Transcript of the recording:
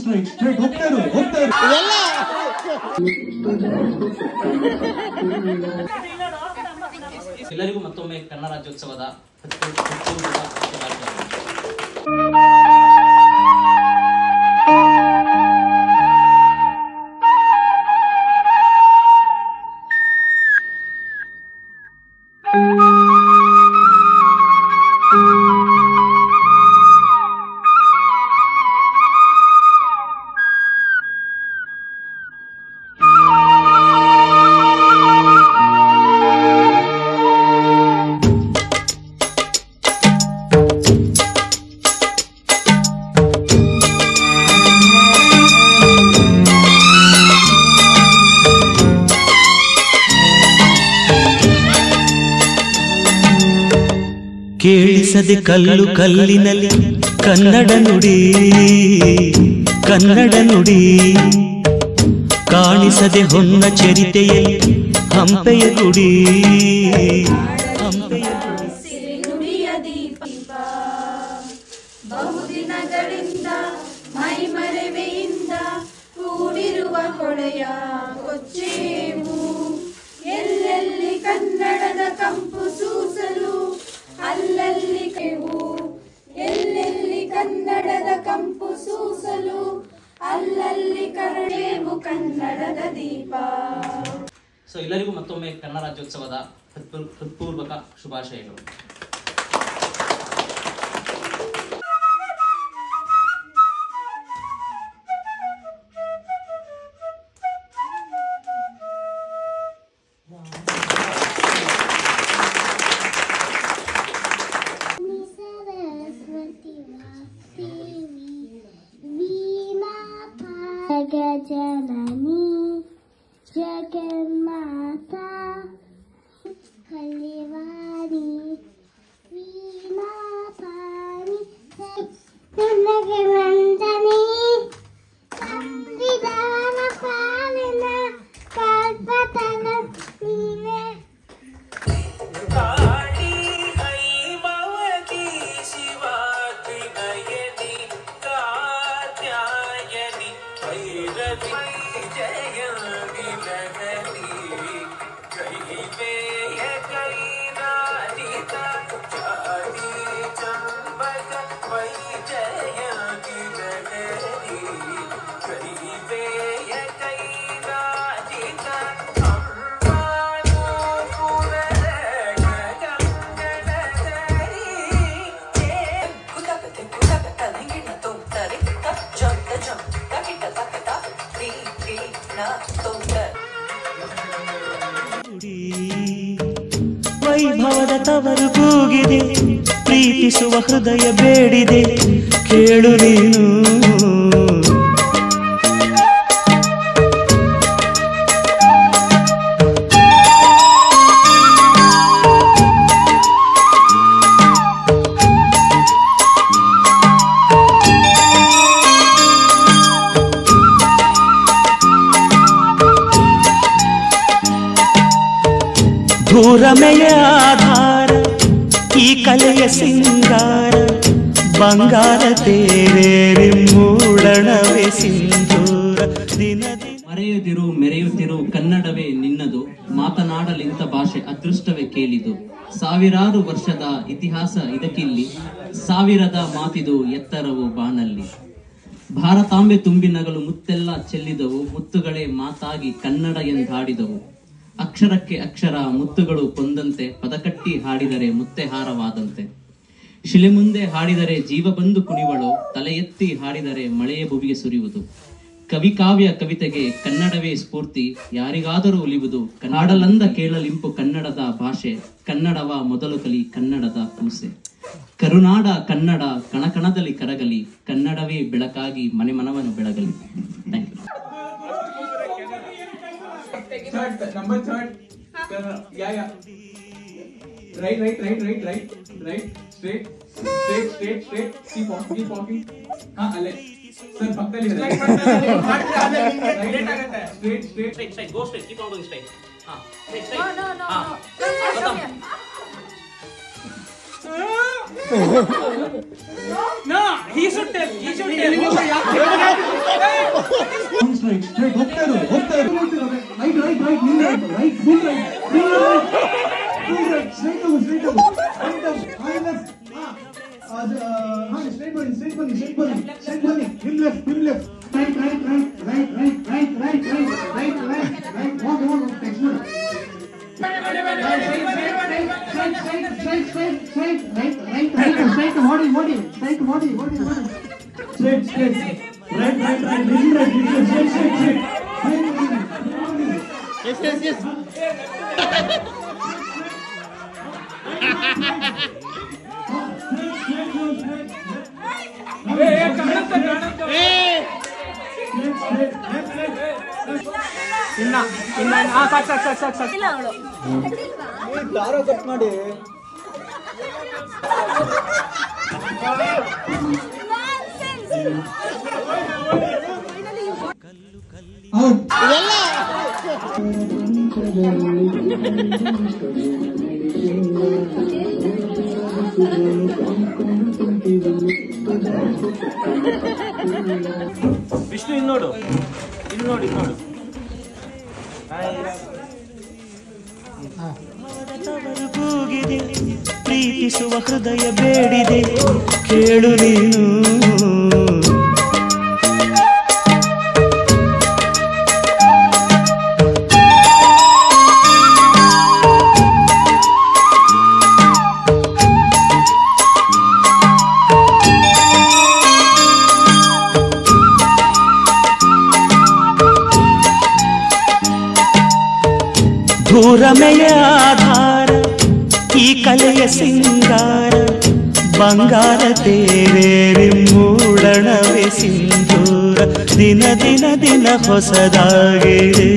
Straight ಹೋಗ್ತಾರೆ ಎಲ್ಲರಿಗೂ ಮತ್ತೊಮ್ಮೆ ಕನ್ನಡ ರಾಜ್ಯೋತ್ಸವದ ಕೇಳಿಸದೆ ಕಲ್ಲು ಕಲ್ಲಿನಲ್ಲಿ ಕನ್ನಡ ನುಡಿ ಕನ್ನಡ ನುಡಿ ಕಾಣಿಸದೆ ಹೊನ್ನ ಚರಿತೆಯಲ್ಲಿ ಹಂಪೆಯ ಗುಡಿ ಹಂಪೆಯ ಗುಡಿ ಸಿರಿನುಡಿಯ ದೀಪ ಬಹುದಿನಗಳಿಂದ ಮೈಮರೆವೆಯಿಂದ ಕೂಡಿರುವ ಹೊಳೆಯ ಕೊಚ್ಚೇವು ಎಲ್ಲೆಲ್ಲಿ ಕನ್ನಡದ ಕಂಪು ಸೂಸಲು ಅಲ್ಲಲ್ಲಿ ಕೆವು ಎಲ್ಲೆಲ್ಲಿ ಕನ್ನಡದ ಕಂಪು ಸೂಸಲು ಅಲ್ಲಲ್ಲಿ ಕರಡೇವು ಕನ್ನಡದ ದೀಪ. ಸೊ ಎಲ್ಲರಿಗೂ ಮತ್ತೊಮ್ಮೆ ಕನ್ನಡ ರಾಜ್ಯೋತ್ಸವದ ಹೃತ್ಪೂರ್ವಕ ಶುಭಾಶಯಗಳು. ಜಗಜನನಿ ಜಗನ್ಮಾತಾ ಕಲಿವಾರಿ ವೀಣಾಪಾಣಿ ನನಗೆ ವಂದನೆ ಸಂವಿಧಾನ ಪಾಲನ ಕಲ್ಪತನ ನೀನೆ ವೈಭವದ ತವರು ಕೂಗಿದೆ ಪ್ರೀತಿಸುವ ಹೃದಯ ಬೇಡಿದೆ ಕೇಳು ನೀನು ಭೂರಮೆಯ ಆಧಾರ ಈ ಕಲೆಯ ಸಿಂಗಾರ ಬಂಗಾರ ತೇರೇರಿ ಮೂಡಣವೇ ಸಿಂಧೂರ ದಿನ ಮರೆಯುತ್ತಿರು ಮೆರೆಯುತ್ತಿರು ಕನ್ನಡವೇ ನಿನ್ನದು ಮಾತನಾಡಲಿಂತ ಭಾಷೆ ಅದೃಷ್ಟವೇ ಕೇಳಿದು ಸಾವಿರಾರು ವರ್ಷದ ಇತಿಹಾಸ ಇದಕ್ಕಿಲ್ಲಿ ಸಾವಿರದ ಮಾತಿದು ಎತ್ತರವು ಬಾನಲ್ಲಿ ಭಾರತಾಂಬೆ ತುಂಬಿ ನಗಲು ಮುತ್ತೆಲ್ಲ ಚೆಲ್ಲಿದವು ಮುತ್ತುಗಳೇ ಮಾತಾಗಿ ಕನ್ನಡ ಎಂದಾಡಿದವು ಅಕ್ಷರಕ್ಕೆ ಅಕ್ಷರ ಮುತ್ತುಗಳು ಕೊಂದಂತೆ ಪದಕಟ್ಟಿ ಹಾಡಿದರೆ ಮುತ್ತೆ ಹಾರವಾದಂತೆ ಶಿಲೆ ಮುಂದೆ ಹಾಡಿದರೆ ಜೀವ ಬಂದು ಕುಣಿವಳು ತಲೆ ಎತ್ತಿ ಹಾಡಿದರೆ ಮಳೆಯ ಭುವಿಗೆ ಸುರಿಯುವುದು ಕವಿ ಕಾವ್ಯ ಕವಿತೆಗೆ ಕನ್ನಡವೇ ಸ್ಫೂರ್ತಿ ಯಾರಿಗಾದರೂ ಒಲಿಯುವುದು ನಾಡಲಂದ ಕೇಳಲಿಂಪು ಕನ್ನಡದ ಭಾಷೆ ಕನ್ನಡವ ಮೊದಲು ಕಲಿ ಕನ್ನಡದ ಕೂಸೆ ಕರುನಾಡ ಕನ್ನಡ ಕಣಕಣದಲ್ಲಿ ಕರಗಲಿ ಕನ್ನಡವೇ ಬೆಳಕಾಗಿ ಮನೆ ಮನವನ್ನು ಬೆಳಗಲಿ. Thank you. Number third. Yeah. Right. Straight. Keep walking. Alle. Sir, pakkali ಇದೆ. Straight. Go straight. Keep on going straight. Straight. No. No, he should tell. Straight ಹೋಗ್ತಾ ಇರು ರೈಟ್ ರೈಟ್ ರೈಟ್ ನಿಲ್ right right full right straight ಹೋಗು straight ಹೋಗು left straight ಬನ್ನಿ straight ಬನ್ನಿ straight ಬನ್ನಿ straight ಬನ್ನಿ ನಿಮ್ left right right right right right right right right right right ಹೋಗು ಹೋಗು ಟೆಕ್ಸ್ಟ್ ದಾರ ಕಟ್ ಮಾಡಿ ವಿಷ್ಣು ಇನ್ನೋಡು ಕೂಗಿದೆ ಪ್ರೀತಿಸುವ ಹೃದಯ ಬೇಡಿದೆ ಕೇಳು ನೀನು ಭೂರಮೆಯ ಆಧಾರ ಈ ಕಲೆಯ ಸಿಂಗಾರ ಬಂಗಾರ ತೇರೇರಿ ಮೂಡಣವೇ ಸಿಂಧೂರ ದಿನ ದಿನ ದಿನ ಹೊಸದಾಗಿದೆ